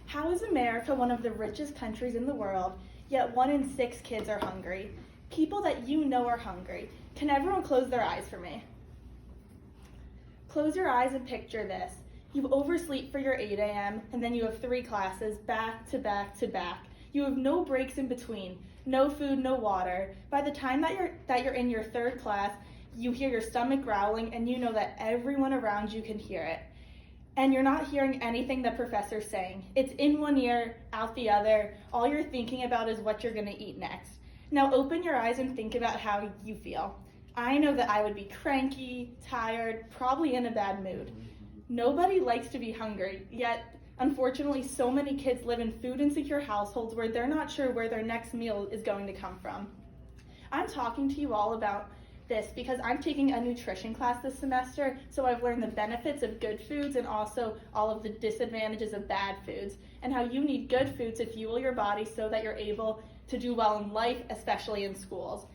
How is America one of the richest countries in the world, yet 1 in 6 kids are hungry? People that you know are hungry. Can everyone close their eyes for me? Close your eyes and picture this. You oversleep for your 8 a.m. and then you have 3 classes back to back to back. You have no breaks in between, no food, no water. By the time that you're in your 3rd class, you hear your stomach growling and you know that everyone around you can hear it. And you're not hearing anything the professor's saying. It's in one ear, out the other. All you're thinking about is what you're gonna eat next. Now open your eyes and think about how you feel. I know that I would be cranky, tired, probably in a bad mood. Nobody likes to be hungry, yet unfortunately so many kids live in food insecure households where they're not sure where their next meal is going to come from. I'm talking to you all about this because I'm taking a nutrition class this semester, so I've learned the benefits of good foods and also all of the disadvantages of bad foods, and how you need good food to fuel your body so that you're able to do well in life, especially in schools.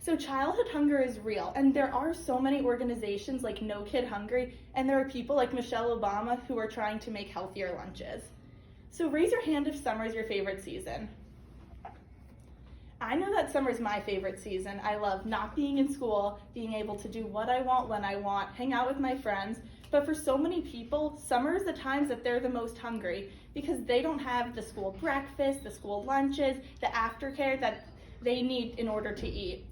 So childhood hunger is real, and there are so many organizations like No Kid Hungry, and there are people like Michelle Obama who are trying to make healthier lunches. So raise your hand if summer is your favorite season. I know that summer is my favorite season. I love not being in school, being able to do what I want when I want, hang out with my friends. But for so many people, summer is the times that they're the most hungry because they don't have the school breakfast, the school lunches, the aftercare that they need in order to eat.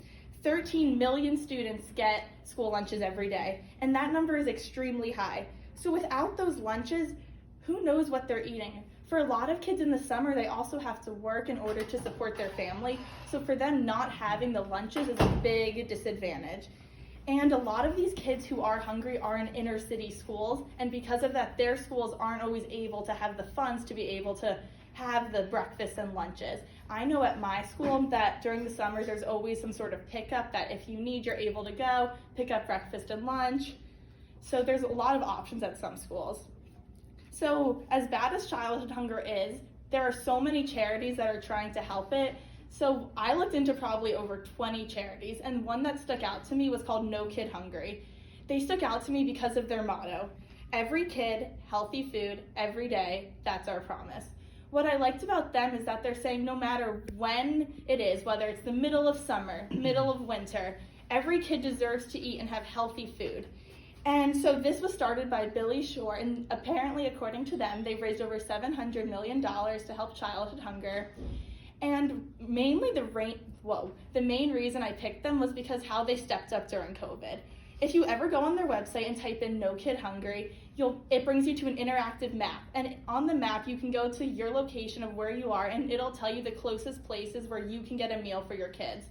13 million students get school lunches every day, and that number is extremely high. So without those lunches, who knows what they're eating? For a lot of kids in the summer, they also have to work in order to support their family. So for them, not having the lunches is a big disadvantage. And a lot of these kids who are hungry are in inner city schools. And because of that, their schools aren't always able to have the funds to be able to have the breakfast and lunches. I know at my school that during the summer, there's always some sort of pickup that if you need, you're able to go pick up breakfast and lunch. So there's a lot of options at some schools. So as bad as childhood hunger is, there are so many charities that are trying to help it. So I looked into probably over 20 charities, and one that stuck out to me was called No Kid Hungry. They stuck out to me because of their motto: every kid, healthy food, every day, that's our promise. What I liked about them is that they're saying no matter when it is, whether it's the middle of summer, middle of winter, every kid deserves to eat and have healthy food. And so this was started by Billy Shore, and apparently, according to them, they've raised over $700 million to help childhood hunger. And mainly the main reason I picked them was because how they stepped up during COVID. If you ever go on their website and type in No Kid Hungry, it brings you to an interactive map. And on the map, you can go to your location of where you are, and it'll tell you the closest places where you can get a meal for your kids.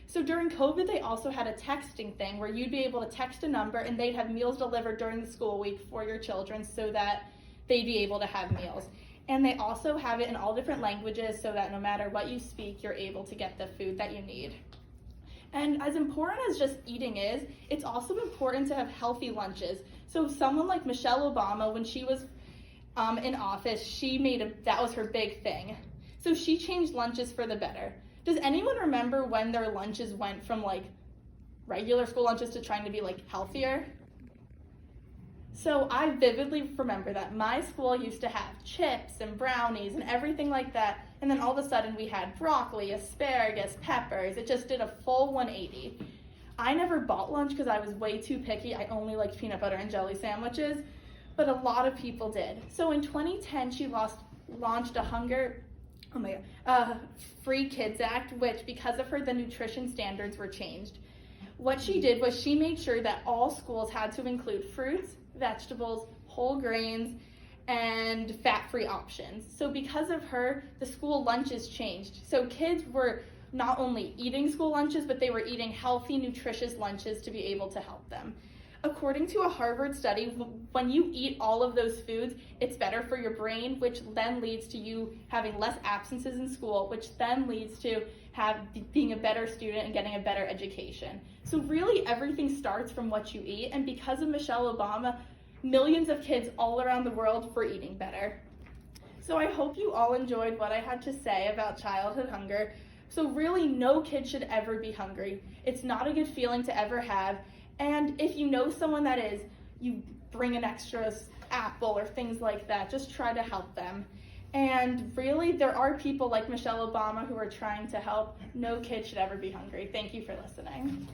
So during COVID, they also had a texting thing where you'd be able to text a number and they'd have meals delivered during the school week for your children so that they'd be able to have meals. And they also have it in all different languages so that no matter what you speak, you're able to get the food that you need. And as important as just eating is, it's also important to have healthy lunches. So someone like Michelle Obama, when she was in office, that was her big thing. So she changed lunches for the better. Does anyone remember when their lunches went from like regular school lunches to trying to be like healthier? So I vividly remember that my school used to have chips and brownies and everything like that. And then all of a sudden we had broccoli, asparagus, peppers. It just did a full 180. I never bought lunch because I was way too picky. I only liked peanut butter and jelly sandwiches, but a lot of people did. So in 2010, she launched a Free Kids Act, which because of her, the nutrition standards were changed. What she did was she made sure that all schools had to include fruits, vegetables, whole grains, and fat-free options. So because of her, the school lunches changed. So kids were not only eating school lunches, but they were eating healthy, nutritious lunches to be able to help them. According to a Harvard study, when you eat all of those foods, it's better for your brain, which then leads to you having less absences in school, which then leads to being a better student and getting a better education. So really everything starts from what you eat, and because of Michelle Obama, millions of kids all around the world were eating better. So I hope you all enjoyed what I had to say about childhood hunger. So really no kid should ever be hungry. It's not a good feeling to ever have. And if you know someone that is, you bring an extra apple or things like that. Just try to help them. And really, there are people like Michelle Obama who are trying to help. No kid should ever be hungry. Thank you for listening.